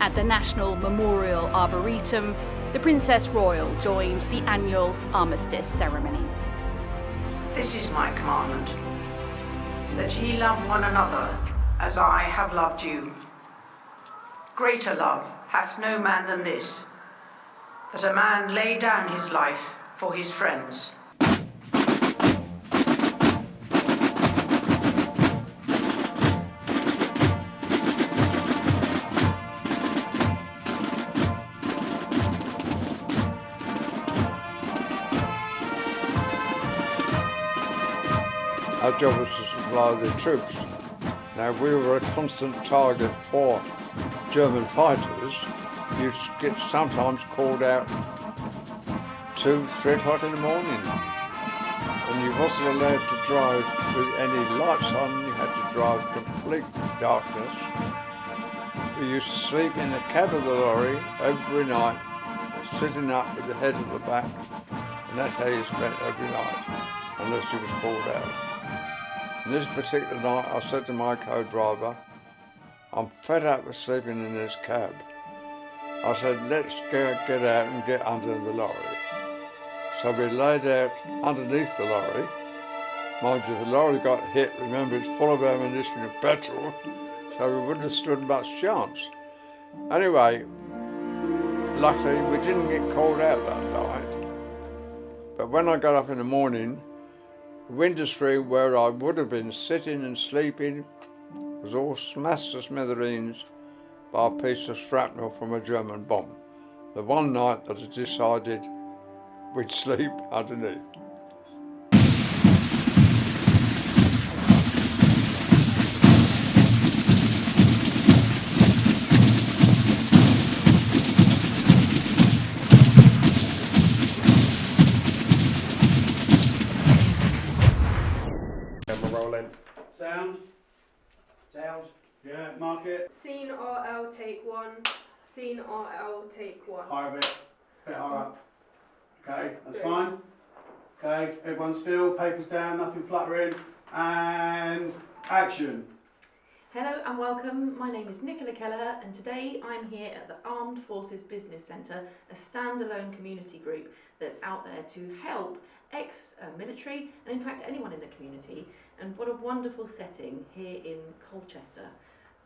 At the National Memorial Arboretum, the Princess Royal joined the annual armistice ceremony. This is my commandment, that ye love one another as I have loved you. Greater love hath no man than this, that a man lay down his life for his friends. Our job was to supply the troops. Now, we were a constant target for German fighters. You'd get sometimes called out 2, 3 o'clock in the morning. And you wasn't allowed to drive with any lights on. You had to drive complete darkness. We used to sleep in the cab of the lorry every night, sitting up with the head at the back. And that's how you spent every night, unless you was called out. And this particular night, I said to my co-driver, I'm fed up with sleeping in this cab. I said, let's get out and get under the lorry. So we laid out underneath the lorry. Mind you, the lorry got hit. Remember, it's full of ammunition and petrol, so we wouldn't have stood much chance. Anyway, luckily we didn't get called out that night. But when I got up in the morning, the window screen where I would have been sitting and sleeping was all smashed to smithereens by a piece of shrapnel from a German bomb. The one night that I decided we'd sleep underneath. Sound. Yeah, mark it. Scene RL, take 1. Scene RL, take 1. Higher a bit higher up. Okay, that's fine. Okay, everyone still, papers down, nothing fluttering, and action. Hello and welcome, my name is Nicola Kelleher and today I'm here at the Armed Forces Business Centre, a standalone community group that's out there to help ex-military and in fact anyone in the community. And what a wonderful setting here in Colchester,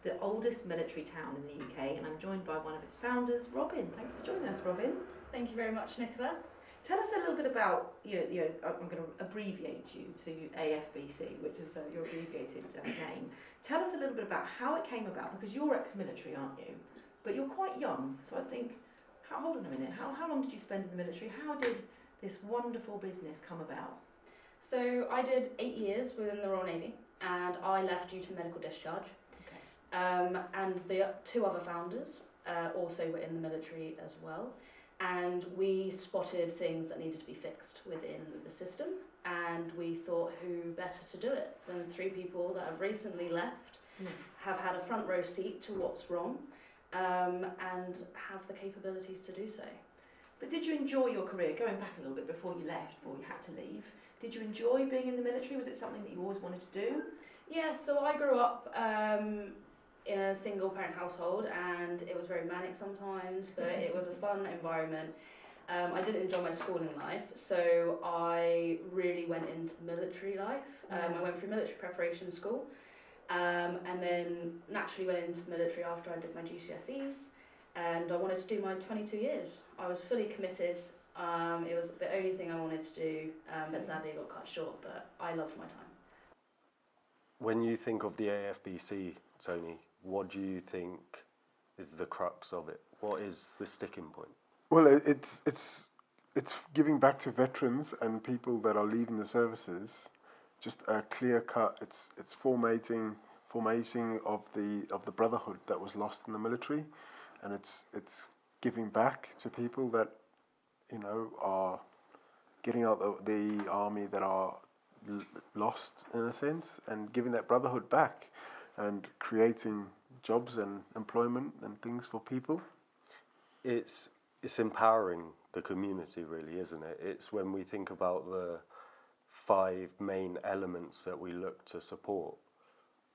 the oldest military town in the UK, and I'm joined by one of its founders, Robin. Thanks for joining us, Robin. Thank you very much, Nicola. Tell us a little bit about, I'm going to abbreviate you to AFBC, which is your abbreviated name. Tell us a little bit about how it came about, because you're ex-military, aren't you? But you're quite young, so I think, hold on a minute, how long did you spend in the military? How did this wonderful business come about? So I did 8 years within the Royal Navy, and I left due to medical discharge. Okay. And the 2 other founders also were in the military as well. And we spotted things that needed to be fixed within the system, and we thought who better to do it than 3 people that have recently left, have had a front row seat to what's wrong, and have the capabilities to do so. But did you enjoy your career, going back a little bit before you left, before you had to leave? Did you enjoy being in the military? Was it something that you always wanted to do? Yeah, so I grew up in a single parent household, and it was very manic sometimes, but it was a fun environment. I didn't enjoy my schooling life, so I really went into military life. I went through military preparation school, and then naturally went into the military after I did my GCSEs, and I wanted to do my 22 years. I was fully committed. It was the only thing I wanted to do, but sadly it got cut short, but I loved my time. When you think of the AFBC, Tony, what do you think is the crux of it? What is the sticking point? Well, it's giving back to veterans and people that are leaving the services. Just a clear cut. It's formation of the brotherhood that was lost in the military, and it's giving back to people that are getting out the army that are lost in a sense, and giving that brotherhood back and creating jobs and employment and things for people. It's empowering the community, really, isn't it? It's when we think about the 5 main elements that we look to support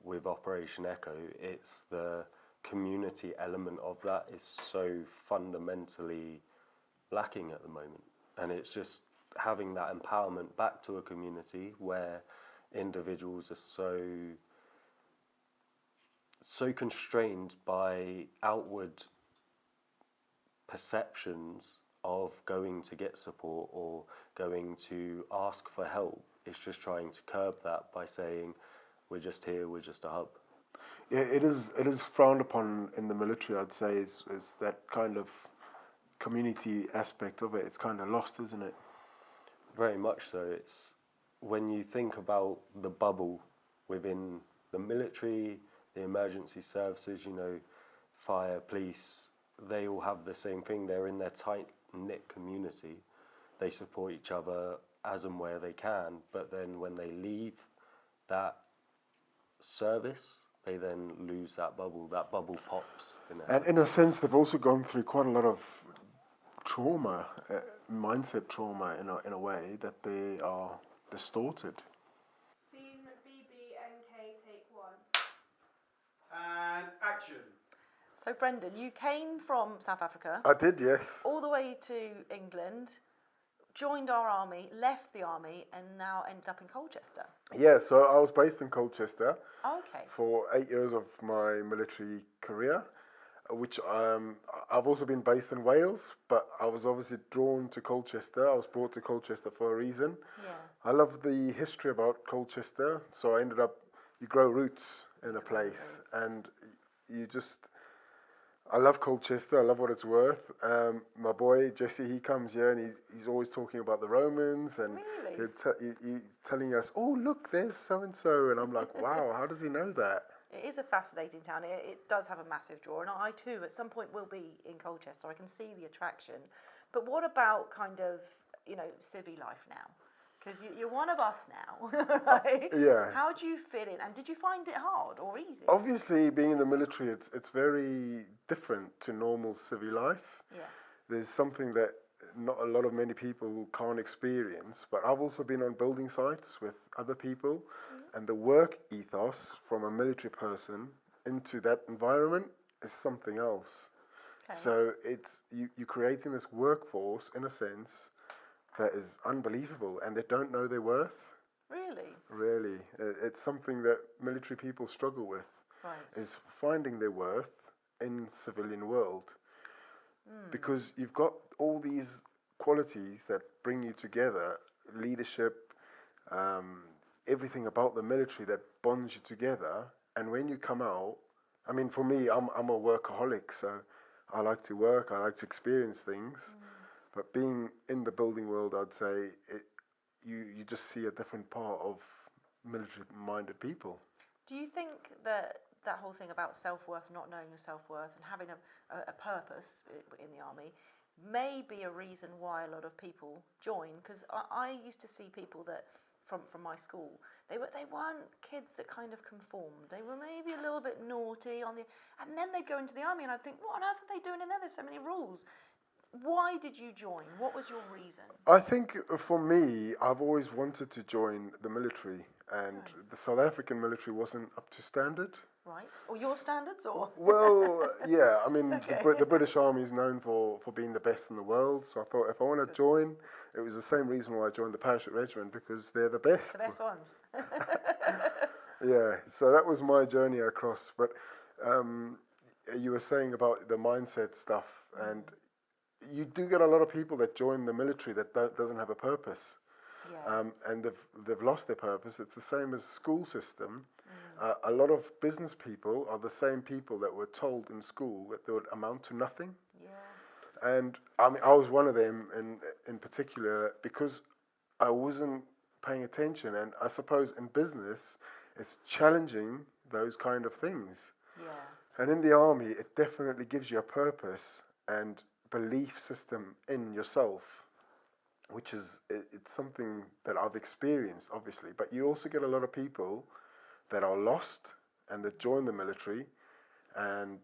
with Operation Echo, it's the community element of that is so fundamentally lacking at the moment. And it's just having that empowerment back to a community where individuals are so constrained by outward perceptions of going to get support or going to ask for help. It's just trying to curb that by saying, we're just here, we're just a hub. Yeah, it is frowned upon in the military, I'd say, is that kind of community aspect of it. It's kind of lost, isn't it? Very much so. It's when you think about the bubble within the military, the emergency services, you know, fire, police, they all have the same thing. They're in their tight-knit community. They support each other as and where they can, but then when they leave that service, they then lose that bubble. That bubble pops. And in a sense, they've also gone through quite a lot of trauma, mindset trauma in a way, that they are distorted. Scene BBNK, take 1. And action. So Brendan, you came from South Africa I did, yes. all the way to England, joined our army, left the army, and now ended up in Colchester. Yeah, so I was based in Colchester Okay. for 8 years of my military career, which I've also been based in Wales, but I was obviously drawn to Colchester. I was brought to Colchester for a reason. Yeah. I love the history about Colchester, so I ended up, you grow roots in a place, and you just, I love Colchester, I love what it's worth. My boy, Jesse, he comes here and he's always talking about the Romans, and Really? he's telling us, oh, look, there's so-and-so, and I'm like, wow, how does he know that? It is a fascinating town. It does have a massive draw, and I too, at some point, will be in Colchester. I can see the attraction. But what about kind of, you know, civvy life now? Because you're one of us now, right? Yeah. How do you fit in? And did you find it hard or easy? Obviously, being in the military, it's very different to normal civil life. Yeah. There's something that not a lot of many people can't experience, but I've also been on building sites with other people, and the work ethos from a military person into that environment is something else. Okay. So it's you're creating this workforce, in a sense, that is unbelievable, and they don't know their worth. Really? Really. It's something that military people struggle with, Right. is finding their worth in civilian world. Because you've got all these qualities that bring you together, leadership, everything about the military that bonds you together, and when you come out, I mean, for me, I'm a workaholic, so I like to work, I like to experience things, but being in the building world, I'd say, you just see a different part of military-minded people. Do you think that whole thing about self-worth, not knowing your self-worth, and having a purpose in the army may be a reason why a lot of people join? Because I used to see people that from my school, they weren't kids that kind of conformed. They were maybe a little bit naughty and then they'd go into the army, and I'd think, what on earth are they doing in there? There's so many rules. Why did you join? What was your reason? I think for me, I've always wanted to join the military, and the South African military wasn't up to standard. Right. Or your standards, or? Well, yeah, I mean, Okay. the British Army is known for being the best in the world, so I thought if I want to join, it was the same reason why I joined the Parachute Regiment, because they're the best. The best ones. Yeah, so that was my journey across. But you were saying about the mindset stuff, and you do get a lot of people that join the military that doesn't have a purpose. Yeah. And they've lost their purpose. It's the same as school system. A lot of business people are the same people that were told in school that they would amount to nothing. Yeah. And I mean, I was one of them in particular, because I wasn't paying attention. And I suppose in business, it's challenging those kind of things. Yeah. And in the army, it definitely gives you a purpose and belief system in yourself, which is, it's something that I've experienced, obviously. But you also get a lot of people that are lost and that join the military, and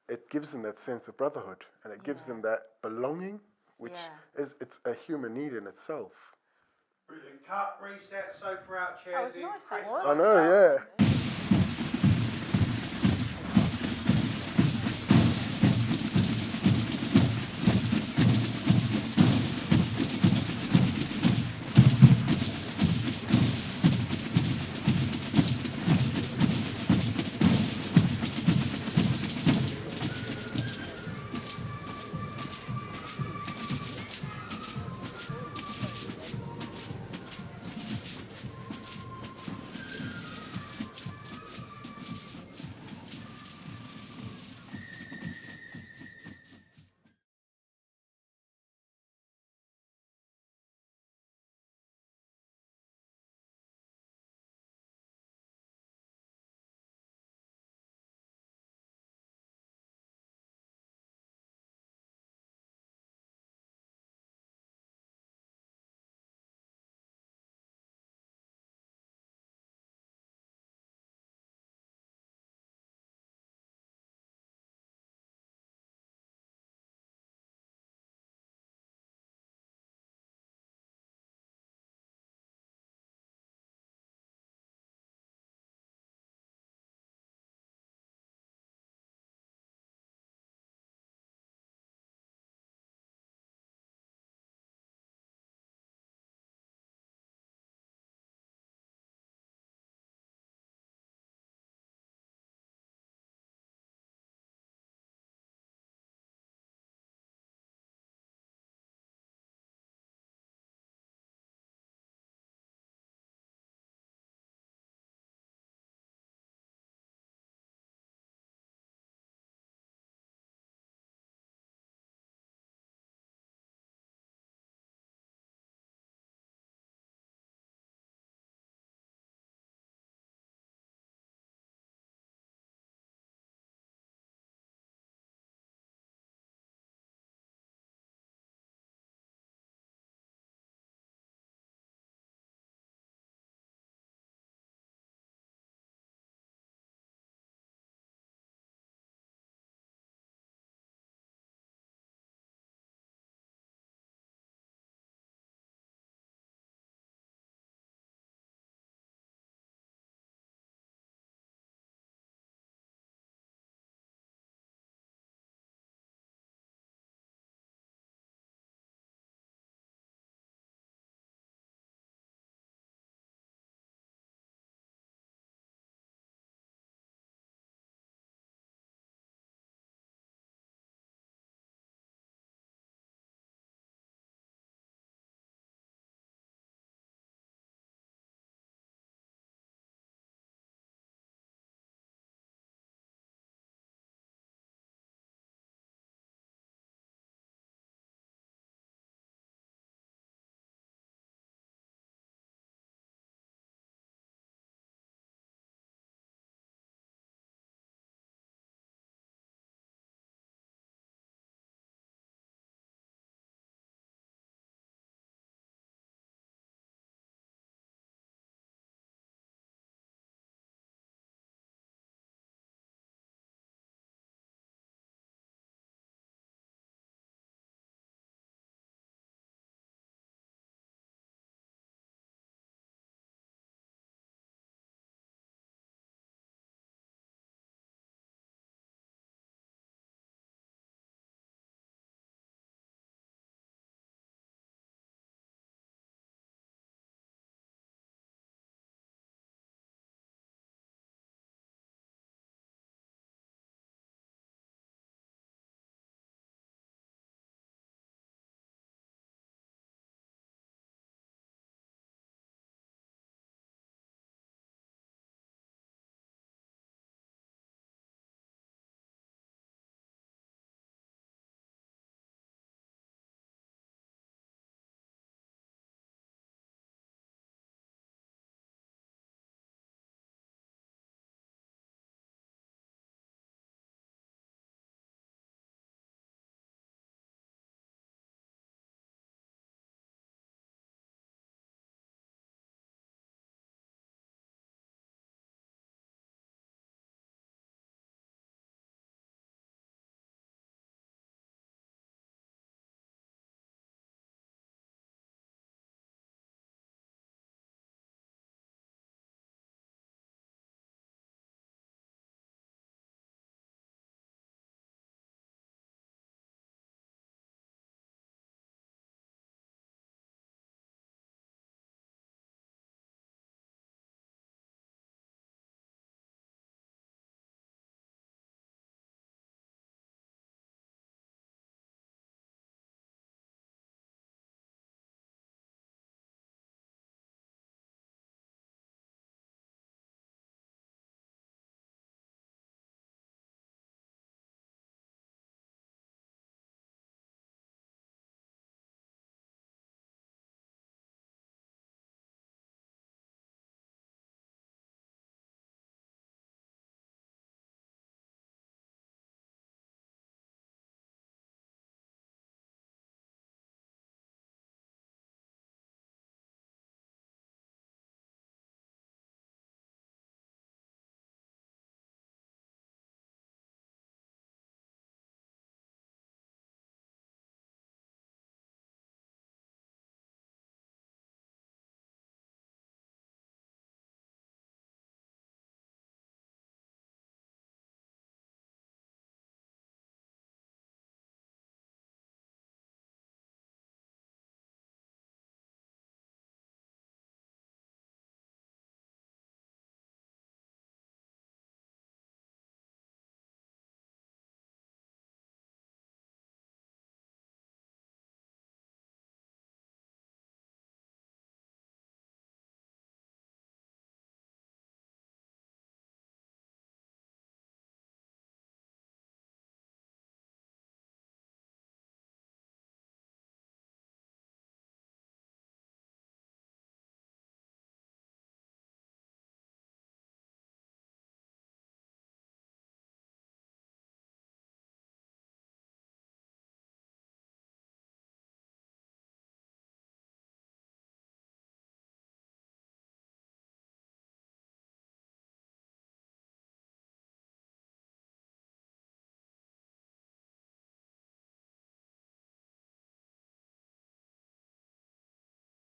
it gives them that sense of brotherhood, and it gives them that belonging, which it's a human need in itself. Brilliant. Cut, reset, sofa out, That was chairs in. nice, that Chris, was. I know, yeah.